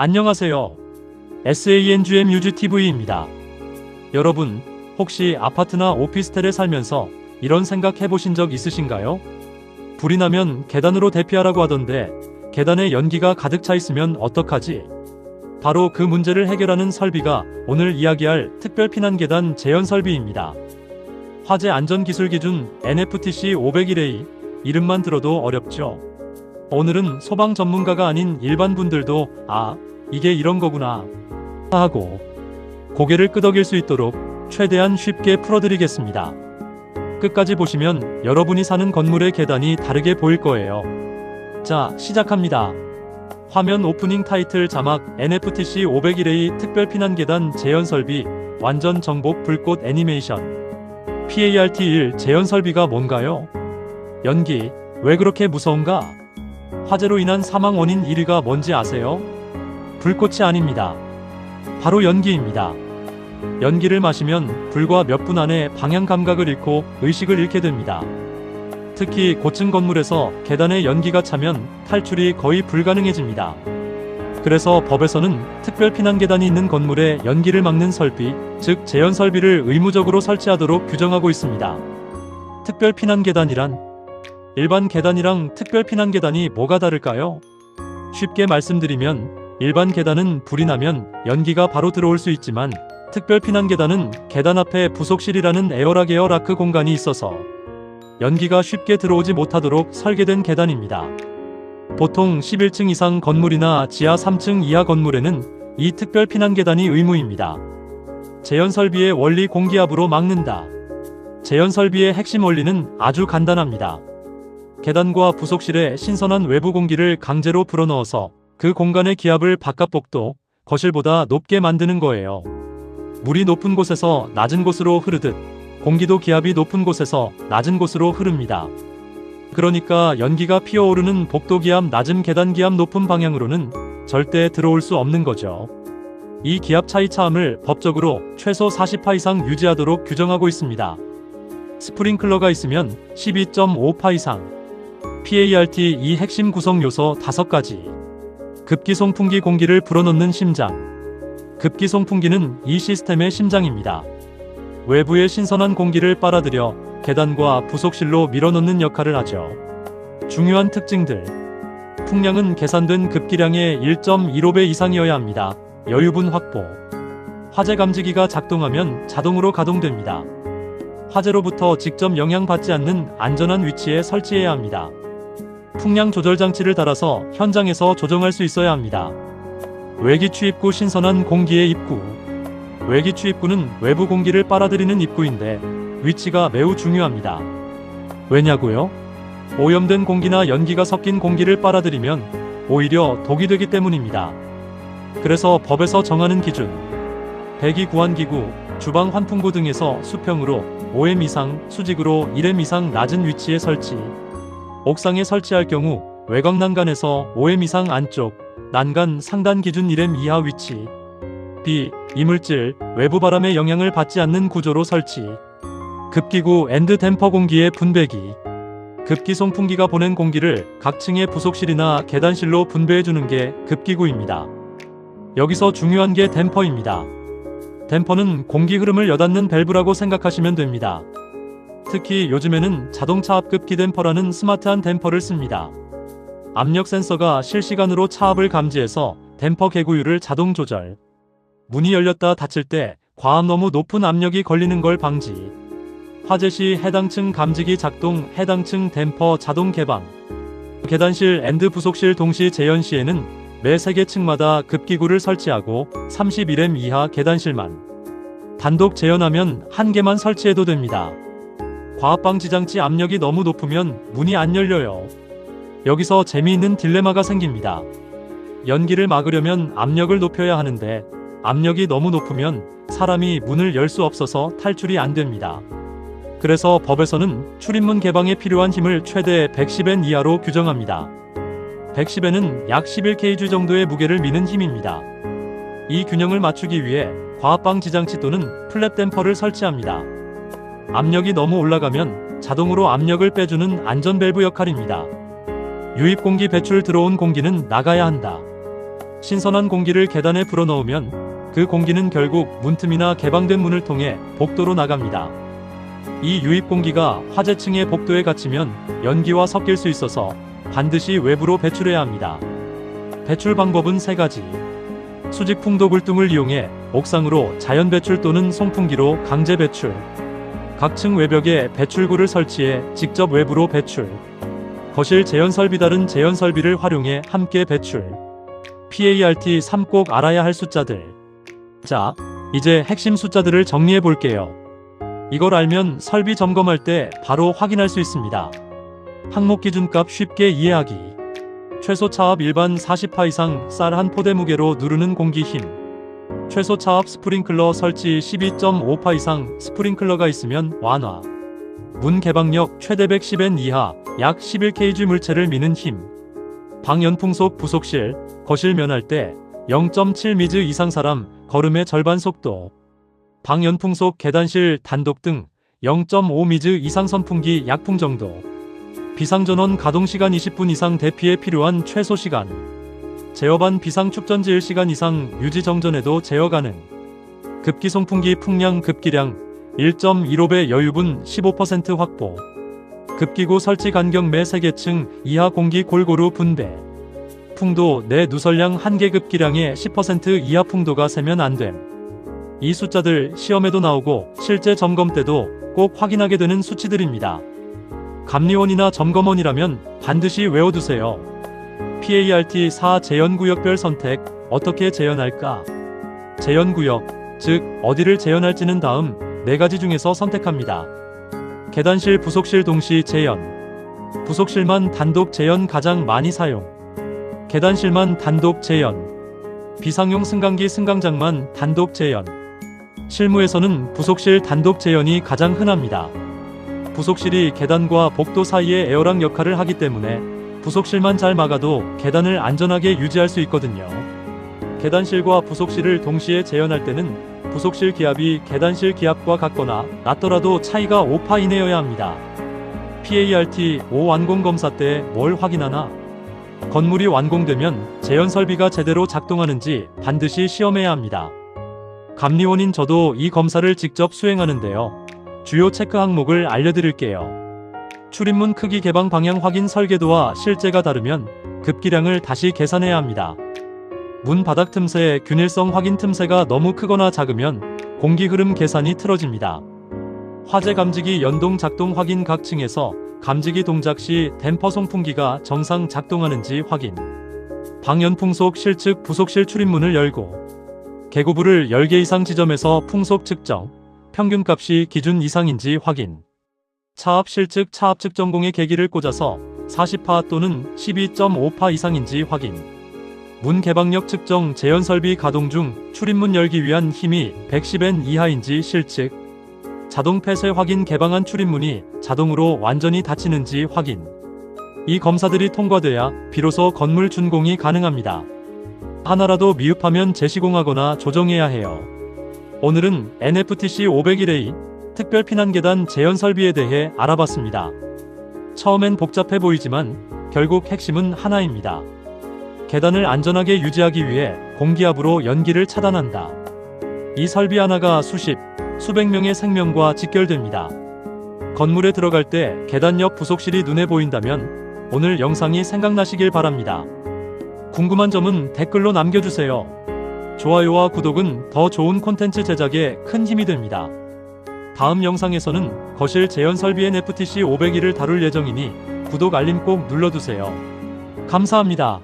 안녕하세요. SANGM 뮤즈TV입니다. 여러분, 혹시 아파트나 오피스텔에 살면서 이런 생각 해보신 적 있으신가요? 불이 나면 계단으로 대피하라고 하던데 계단에 연기가 가득 차 있으면 어떡하지? 바로 그 문제를 해결하는 설비가 오늘 이야기할 특별 피난계단 재현 설비입니다. 화재 안전기술 기준 NFTC 501A, 이름만 들어도 어렵죠? 오늘은 소방 전문가가 아닌 일반 분들도 이게 이런 거구나 하고 고개를 끄덕일 수 있도록 최대한 쉽게 풀어드리겠습니다. 끝까지 보시면 여러분이 사는 건물의 계단이 다르게 보일 거예요. 자, 시작합니다. 화면 오프닝 타이틀 자막 NFTC 501A 특별 피난계단 재현 설비 완전 정복 불꽃 애니메이션. PART1 재현 설비가 뭔가요? 연기, 왜 그렇게 무서운가? 화재로 인한 사망 원인 1위가 뭔지 아세요? 불꽃이 아닙니다. 바로 연기입니다. 연기를 마시면 불과 몇 분 안에 방향 감각을 잃고 의식을 잃게 됩니다. 특히 고층 건물에서 계단에 연기가 차면 탈출이 거의 불가능해집니다. 그래서 법에서는 특별 피난계단이 있는 건물에 연기를 막는 설비, 즉 재현 설비를 의무적으로 설치하도록 규정하고 있습니다. 특별 피난계단이란? 일반 계단이랑 특별 피난계단이 뭐가 다를까요? 쉽게 말씀드리면 일반 계단은 불이 나면 연기가 바로 들어올 수 있지만 특별 피난계단은 계단 앞에 부속실이라는 에어락 에어라크 공간이 있어서 연기가 쉽게 들어오지 못하도록 설계된 계단입니다. 보통 11층 이상 건물이나 지하 3층 이하 건물에는 이 특별 피난계단이 의무입니다. 재현 설비의 원리 공기압으로 막는다. 재현 설비의 핵심 원리는 아주 간단합니다. 계단과 부속실에 신선한 외부 공기를 강제로 불어넣어서 그 공간의 기압을 바깥복도, 거실보다 높게 만드는 거예요. 물이 높은 곳에서 낮은 곳으로 흐르듯 공기도 기압이 높은 곳에서 낮은 곳으로 흐릅니다. 그러니까 연기가 피어오르는 복도 기압 낮은 계단 기압 높은 방향으로는 절대 들어올 수 없는 거죠. 이 기압 차이 차함을 법적으로 최소 40파 이상 유지하도록 규정하고 있습니다. 스프링클러가 있으면 12.5파 이상. PART 이 핵심 구성 요소 5가지. 급기 송풍기 공기를 불어넣는 심장. 급기 송풍기는 이 시스템의 심장입니다. 외부의 신선한 공기를 빨아들여 계단과 부속실로 밀어넣는 역할을 하죠. 중요한 특징들. 풍량은 계산된 급기량의 1.15배 이상이어야 합니다. 여유분 확보. 화재 감지기가 작동하면 자동으로 가동됩니다. 화재로부터 직접 영향받지 않는 안전한 위치에 설치해야 합니다. 풍량 조절 장치를 달아서 현장에서 조정할 수 있어야 합니다. 외기 추입구 신선한 공기의 입구. 외기 추입구는 외부 공기를 빨아들이는 입구인데 위치가 매우 중요합니다. 왜냐고요? 오염된 공기나 연기가 섞인 공기를 빨아들이면 오히려 독이 되기 때문입니다. 그래서 법에서 정하는 기준. 배기 구환기구, 주방 환풍구 등에서 수평으로 5m 이상, 수직으로 1m 이상 낮은 위치에 설치. 옥상에 설치할 경우 외곽 난간에서 5m 이상 안쪽, 난간 상단 기준 1m 이하 위치. 비, 이물질, 외부 바람의 영향을 받지 않는 구조로 설치. 급기구 앤드 댐퍼 공기의 분배기. 급기 송풍기가 보낸 공기를 각 층의 부속실이나 계단실로 분배해주는 게 급기구입니다. 여기서 중요한 게 댐퍼입니다. 댐퍼는 공기 흐름을 여닫는 밸브라고 생각하시면 됩니다. 특히 요즘에는 자동차 앞급기 댐퍼라는 스마트한 댐퍼를 씁니다. 압력 센서가 실시간으로 차압을 감지해서 댐퍼 개구율을 자동 조절. 문이 열렸다 닫힐 때 과압 너무 높은 압력이 걸리는 걸 방지. 화재 시 해당 층 감지기 작동, 해당 층 댐퍼 자동 개방. 계단실 앤드 부속실 동시 재현 시에는 매 3개 층마다 급기구를 설치하고 31m 이하 계단실만 단독 재현하면 1개만 설치해도 됩니다. 과압방지 장치 압력이 너무 높으면 문이 안 열려요. 여기서 재미있는 딜레마가 생깁니다. 연기를 막으려면 압력을 높여야 하는데 압력이 너무 높으면 사람이 문을 열 수 없어서 탈출이 안 됩니다. 그래서 법에서는 출입문 개방에 필요한 힘을 최대 110N 이하로 규정합니다. 110N은 약 11kg 정도의 무게를 미는 힘입니다. 이 균형을 맞추기 위해 과압방지 장치 또는 플랩 댐퍼를 설치합니다. 압력이 너무 올라가면 자동으로 압력을 빼주는 안전 밸브 역할입니다. 유입 공기 배출 들어온 공기는 나가야 한다. 신선한 공기를 계단에 불어넣으면 그 공기는 결국 문틈이나 개방된 문을 통해 복도로 나갑니다. 이 유입 공기가 화재층의 복도에 갇히면 연기와 섞일 수 있어서 반드시 외부로 배출해야 합니다. 배출 방법은 3가지. 수직 풍도 굴등을 이용해 옥상으로 자연 배출 또는 송풍기로 강제 배출. 각 층 외벽에 배출구를 설치해 직접 외부로 배출. 거실 제연 설비 다른 제연 설비를 활용해 함께 배출. PART3 꼭 알아야 할 숫자들. 자, 이제 핵심 숫자들을 정리해 볼게요. 이걸 알면 설비 점검할 때 바로 확인할 수 있습니다. 항목 기준값 쉽게 이해하기. 최소 차압 일반 40파 이상 쌀 한 포대 무게로 누르는 공기 힘. 최소 차압 스프링클러 설치 12.5파 이상 스프링클러가 있으면 완화. 문 개방력 최대 110N 이하 약 11kg 물체를 미는 힘. 방 연풍속 부속실, 거실 면할 때 0.7m 이상 사람 걸음의 절반 속도. 방 연풍속 계단실 단독 등 0.5m 이상 선풍기 약풍 정도. 비상전원 가동시간 20분 이상 대피에 필요한 최소 시간. 제어반 비상축전지 1시간 이상 유지 정전에도 제어 가능. 급기 송풍기 풍량 급기량 1.15배 여유분 15% 확보. 급기구 설치 간격 매 3개층 이하 공기 골고루 분배. 풍도 내 누설량 한개 급기량의 10% 이하 풍도가 세면 안됨. 이 숫자들 시험에도 나오고 실제 점검 때도 꼭 확인하게 되는 수치들입니다. 감리원이나 점검원이라면 반드시 외워두세요. PART4 재현구역별 선택. 어떻게 재현할까? 재현구역, 즉 어디를 재현할지는 다음 4가지 중에서 선택합니다. 계단실 부속실 동시 재현. 부속실만 단독 재현 가장 많이 사용. 계단실만 단독 재현. 비상용 승강기 승강장만 단독 재현. 실무에서는 부속실 단독 재현이 가장 흔합니다. 부속실이 계단과 복도 사이에 에어랑 역할을 하기 때문에 부속실만 잘 막아도 계단을 안전하게 유지할 수 있거든요. 계단실과 부속실을 동시에 재현할 때는 부속실 기압이 계단실 기압과 같거나 낮더라도 차이가 5파 이내여야 합니다. PART5 완공 검사 때 뭘 확인하나? 건물이 완공되면 재현 설비가 제대로 작동하는지 반드시 시험해야 합니다. 감리원인 저도 이 검사를 직접 수행하는데요. 주요 체크 항목을 알려드릴게요. 출입문 크기 개방 방향 확인. 설계도와 실제가 다르면 급기량을 다시 계산해야 합니다. 문 바닥 틈새 균일성 확인. 틈새가 너무 크거나 작으면 공기 흐름 계산이 틀어집니다. 화재 감지기 연동 작동 확인. 각 층에서 감지기 동작 시 댐퍼 송풍기가 정상 작동하는지 확인. 방 연풍속 실측 부속실 출입문을 열고 개고부를 10개 이상 지점에서 풍속 측정. 평균값이 기준 이상인지 확인. 차압 실측 차압 측정공에 계기를 꽂아서 40파 또는 12.5파 이상인지 확인. 문 개방력 측정. 재현 설비 가동 중 출입문 열기 위한 힘이 110N 이하인지 실측. 자동 폐쇄 확인. 개방한 출입문이 자동으로 완전히 닫히는지 확인. 이 검사들이 통과돼야 비로소 건물 준공이 가능합니다. 하나라도 미흡하면 재시공하거나 조정해야 해요. 오늘은 NFTC 501A 특별 피난계단 재현 설비에 대해 알아봤습니다. 처음엔 복잡해 보이지만 결국 핵심은 하나입니다. 계단을 안전하게 유지하기 위해 공기압으로 연기를 차단한다. 이 설비 하나가 수백 명의 생명과 직결됩니다. 건물에 들어갈 때 계단 옆 부속실이 눈에 보인다면 오늘 영상이 생각나시길 바랍니다. 궁금한 점은 댓글로 남겨주세요. 좋아요와 구독은 더 좋은 콘텐츠 제작에 큰 힘이 됩니다. 다음 영상에서는 거실 재현 설비 NFTC 501을 다룰 예정이니 구독 알림 꼭 눌러두세요. 감사합니다.